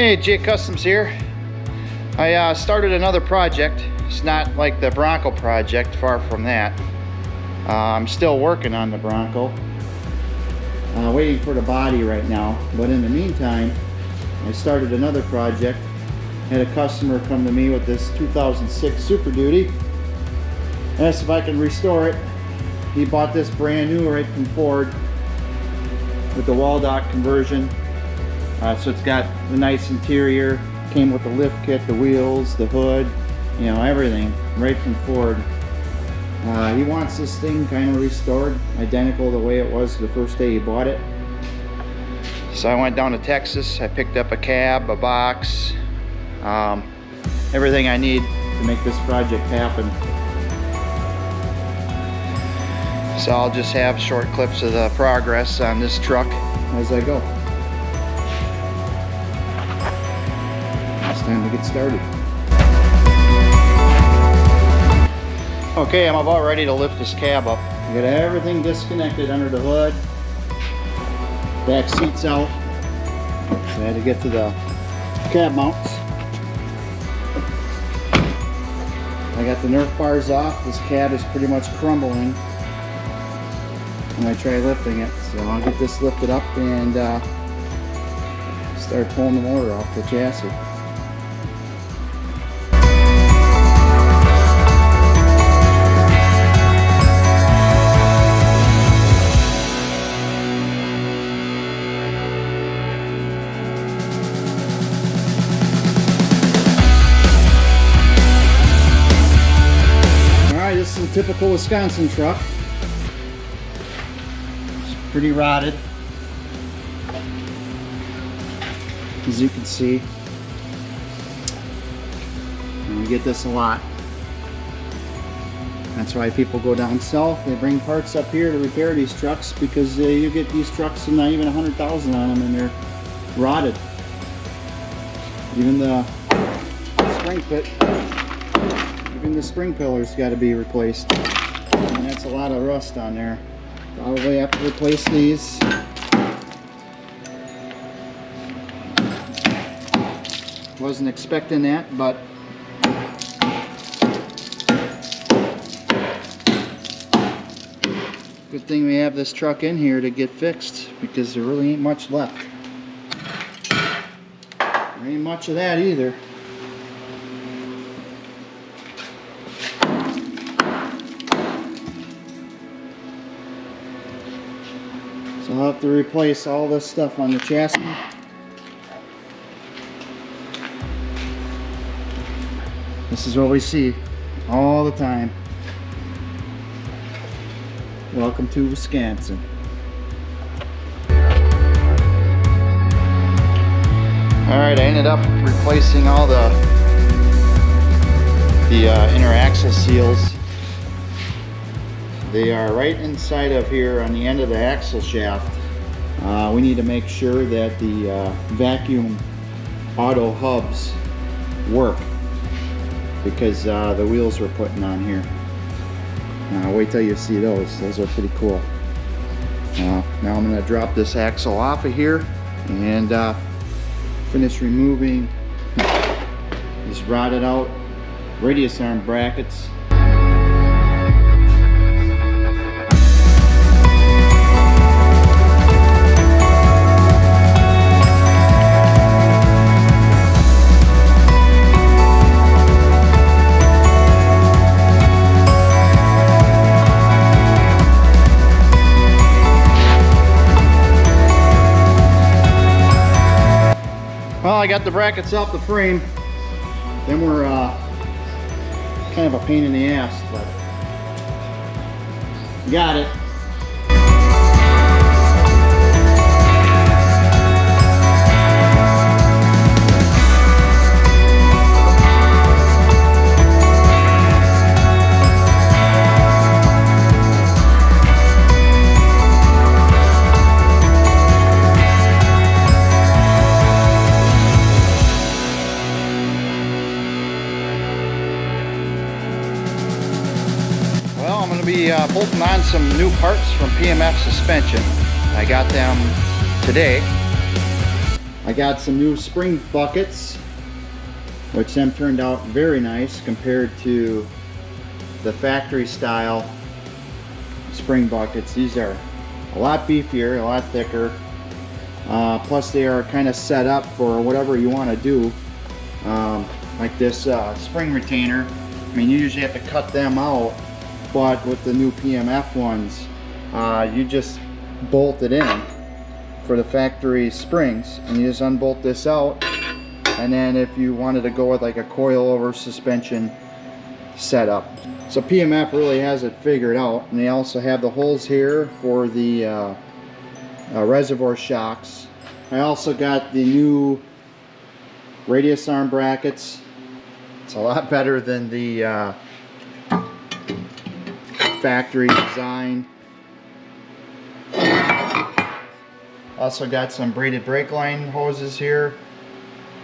Hey, J.Kustoms here. I started another project. It's not like the Bronco project, far from that. I'm still working on the Bronco. Waiting for the body right now. But in the meantime, I started another project. Had a customer come to me with this 2006 Super Duty. Asked if I can restore it. He bought this brand new right from Ford with the wall dock conversion. So it's got the nice interior, came with the lift kit, the wheels, the hood, you know, everything right from Ford. He wants this thing kind of restored, identical the way it was the first day he bought it. So I went down to Texas. I picked up a cab, a box, everything I need to make this project happen. So I'll just have short clips of the progress on this truck as I go. It's time to get started. Okay, I'm about ready to lift this cab up. I got everything disconnected under the hood. Back seats out. So I had to get to the cab mounts. I got the Nerf bars off. This cab is pretty much crumbling when I try lifting it. So I'll get this lifted up and start pulling the motor off the chassis. This is a typical Wisconsin truck. It's pretty rotted, as you can see. And we get this a lot. That's why people go down south. They bring parts up here to repair these trucks, because you get these trucks with not even 100,000 on them and they're rotted. Even the spring pit. Even the spring pillar's got to be replaced, and that's a lot of rust on there. Probably have to replace these. Wasn't expecting that, but good thing we have this truck in here to get fixed, because there really ain't much left. There ain't much of that either. So I'll have to replace all this stuff on the chassis. This is what we see all the time. Welcome to Wisconsin. Alright, I ended up replacing all the inner axle seals. They are right inside of here on the end of the axle shaft. We need to make sure that the vacuum auto hubs work, because the wheels we're putting on here. Wait till you see those. Those are pretty cool. Now I'm going to drop this axle off of here and finish removing these rotted out radius arm brackets. Well, I got the brackets off the frame. Then we're kind of a pain in the ass, but got it. Be bolting on some new parts from PMF Suspension. I got them today. I got some new spring buckets, which them turned out very nice compared to the factory style spring buckets. These are a lot beefier, a lot thicker. Plus they are kind of set up for whatever you want to do. Like this spring retainer. I mean, you usually have to cut them out, but with the new PMF ones, you just bolt it in for the factory springs, and you just unbolt this out. And then if you wanted to go with like a coilover suspension setup. So PMF really has it figured out, and they also have the holes here for the reservoir shocks. I also got the new radius arm brackets. It's a lot better than the factory design. Also got some braided brake line hoses here.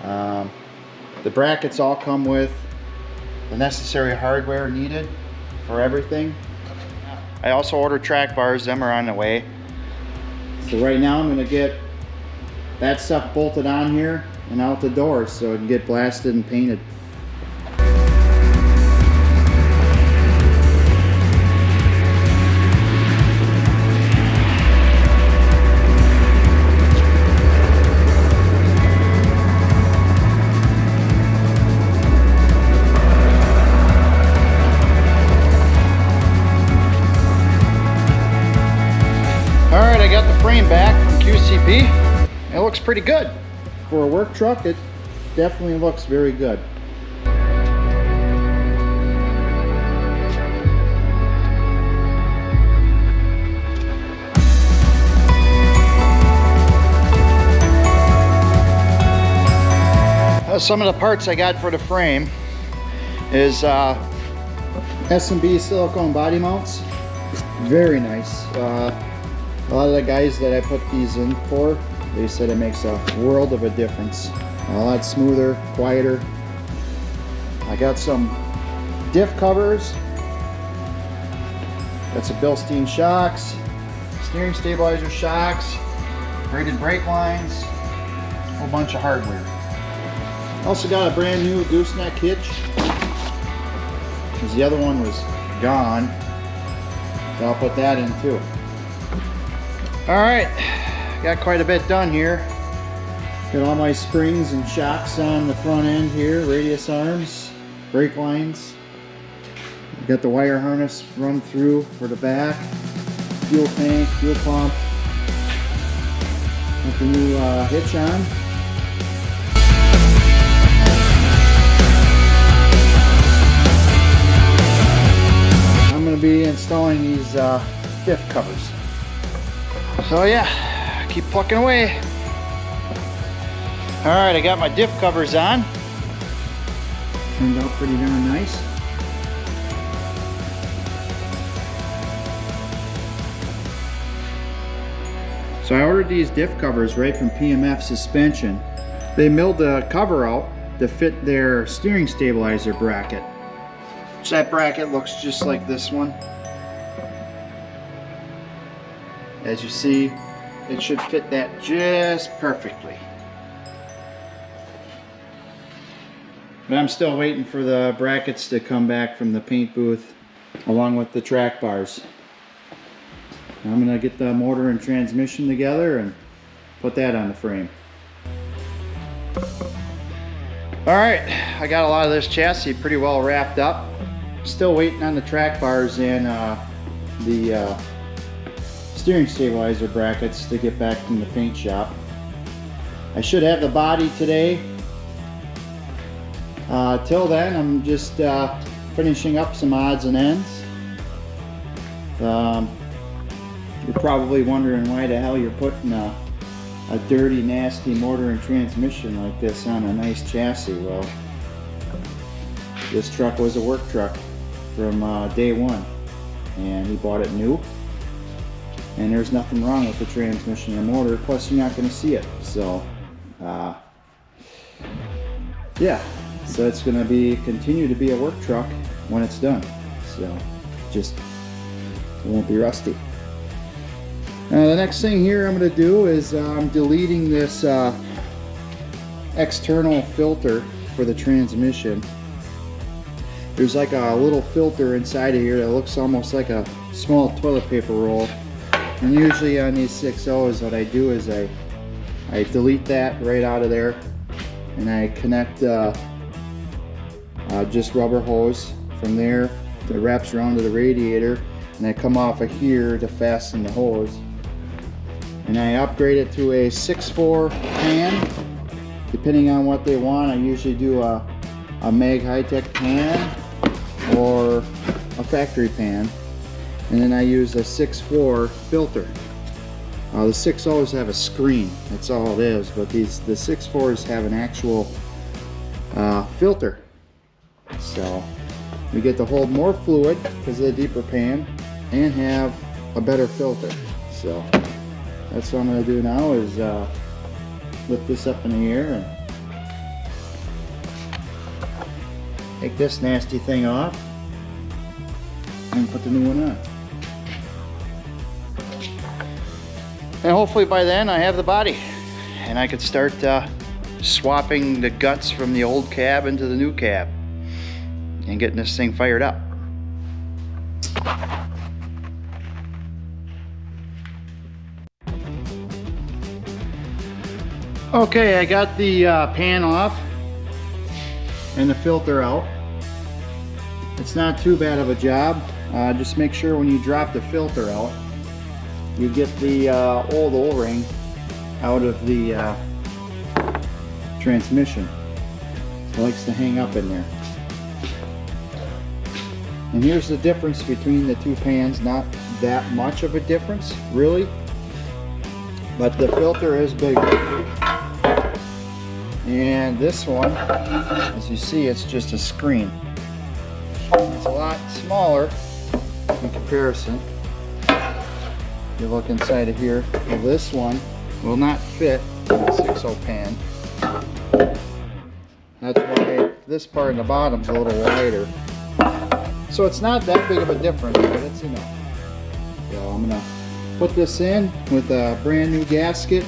The brackets all come with the necessary hardware needed for everything. I also ordered track bars. Them are on the way. So right now I'm going to get that stuff bolted on here and out the door so it can get blasted and painted. Alright, I got the frame back from QCP. It looks pretty good. For a work truck, it definitely looks very good. Some of the parts I got for the frame is S&B silicone body mounts. Very nice. A lot of the guys that I put these in for, they said it makes a world of a difference. A lot smoother, quieter. I got some diff covers. Got some Bilstein shocks, steering stabilizer shocks, braided brake lines, a whole bunch of hardware. Also got a brand new gooseneck hitch, because the other one was gone. So I'll put that in too. Alright, got quite a bit done here. Got all my springs and shocks on the front end here, radius arms, brake lines. Got the wire harness run through for the back, fuel tank, fuel pump. Got the new hitch on. I'm going to be installing these diff covers. So yeah, keep plucking away. Alright, I got my diff covers on. Turned out pretty darn nice. So I ordered these diff covers right from PMF Suspension. They milled the cover out to fit their steering stabilizer bracket. So that bracket looks just like this one. As you see, it should fit that just perfectly. But I'm still waiting for the brackets to come back from the paint booth along with the track bars. I'm going to get the motor and transmission together and put that on the frame. Alright, I got a lot of this chassis pretty well wrapped up. Still waiting on the track bars and the steering stabilizer brackets to get back from the paint shop. I should have the body today. Till then, I'm just finishing up some odds and ends. You're probably wondering why the hell you're putting a dirty, nasty motor and transmission like this on a nice chassis. Well, this truck was a work truck from day one, and he bought it new. And there's nothing wrong with the transmission and motor, plus you're not going to see it. So, yeah, so it's going to continue to be a work truck when it's done. So, just it won't be rusty. The next thing here I'm going to do is I'm deleting this external filter for the transmission. There's like a little filter inside of here that looks almost like a small toilet paper roll. And usually on these 6.0s, what I do is I delete that right out of there, and I connect just rubber hose from there that wraps around to the radiator, and I come off of here to fasten the hose. And I upgrade it to a 6.4 pan, depending on what they want. I usually do a mag-hytec pan or a factory pan, and then I use a 6.4 filter. The 6.0s have a screen, that's all it is, but the 6.4s have an actual filter. So we get to hold more fluid because of the deeper pan and have a better filter. So that's what I'm going to do now, is lift this up in the air and take this nasty thing off and put the new one on. And hopefully by then I have the body and I could start swapping the guts from the old cab into the new cab and getting this thing fired up. Okay, I got the pan off and the filter out. It's not too bad of a job. Just make sure when you drop the filter out, you get the old O-ring out of the transmission. It likes to hang up in there. And here's the difference between the two pans. Not that much of a difference, really, but the filter is bigger. And this one, as you see, it's just a screen. It's a lot smaller in comparison. You look inside of here, well, this one will not fit in the 6.0 pan. That's why this part in the bottom is a little wider. So it's not that big of a difference, but it's enough. So I'm gonna put this in with a brand new gasket.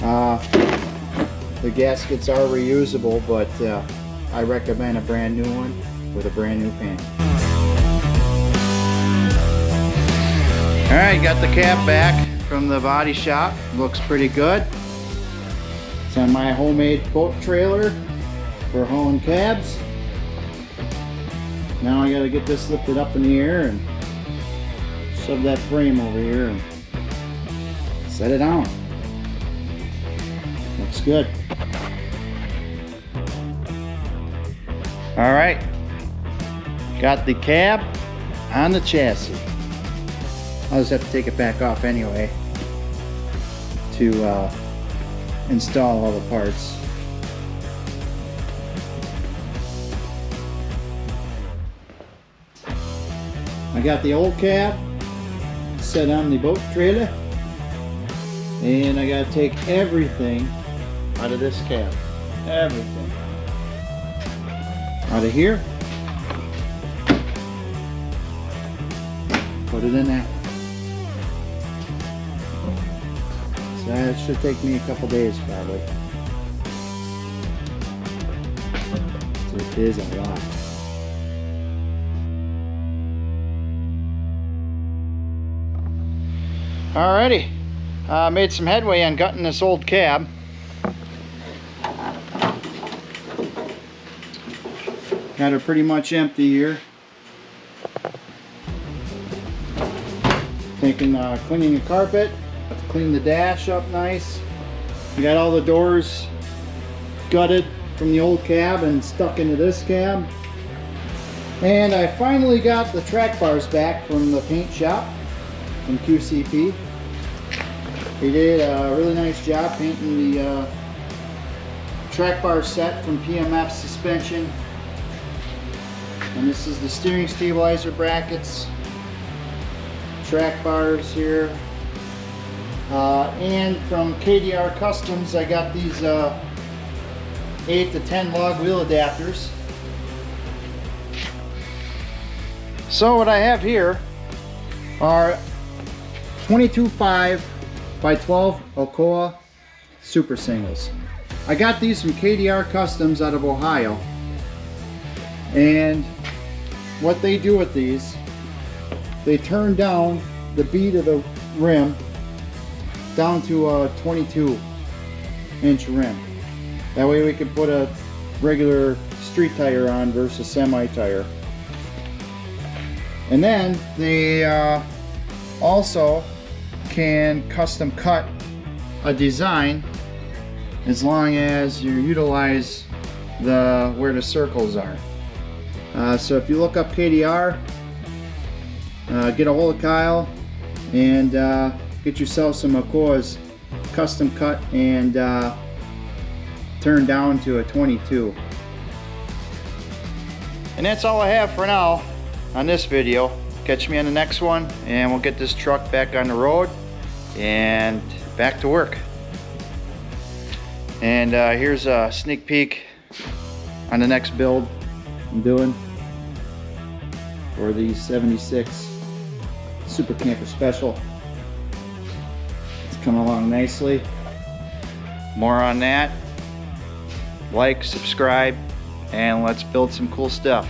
The gaskets are reusable, but I recommend a brand new one with a brand new pan. Alright, got the cab back from the body shop. Looks pretty good. It's on my homemade boat trailer for hauling cabs. Now I gotta get this lifted up in the air and shove that frame over here and set it on. Looks good. Alright, got the cab on the chassis. I'll just have to take it back off anyway to install all the parts. I got the old cab set on the boat trailer, and I got to take everything out of this cab. Everything. Out of here. Put it in there. So that should take me a couple days probably. So it is a lot. Alrighty, made some headway on gutting this old cab. Got her pretty much empty here. Cleaning the carpet, clean the dash up nice. We got all the doors gutted from the old cab and stuck into this cab. And I finally got the track bars back from the paint shop from QCP. They did a really nice job painting the track bar set from PMF suspension. And this is the steering stabilizer brackets, track bars here, and from J.Kustoms I got these 8 to 10 log wheel adapters. So what I have here are 22.5 by 12 Alcoa super singles. I got these from J.Kustoms out of Ohio, and what they do with these, they turn down the bead of the rim down to a 22-inch rim. That way we can put a regular street tire on versus semi tire. And then they also can custom cut a design as long as you utilize where the circles are. So if you look up KDR, get a hold of Kyle and get yourself some Makoas custom cut and turned down to a 22. And that's all I have for now on this video. Catch me on the next one and we'll get this truck back on the road and back to work. And here's a sneak peek on the next build I'm doing for the 76 Super Camper Special. It's coming along nicely. More on that. Like, subscribe, and let's build some cool stuff.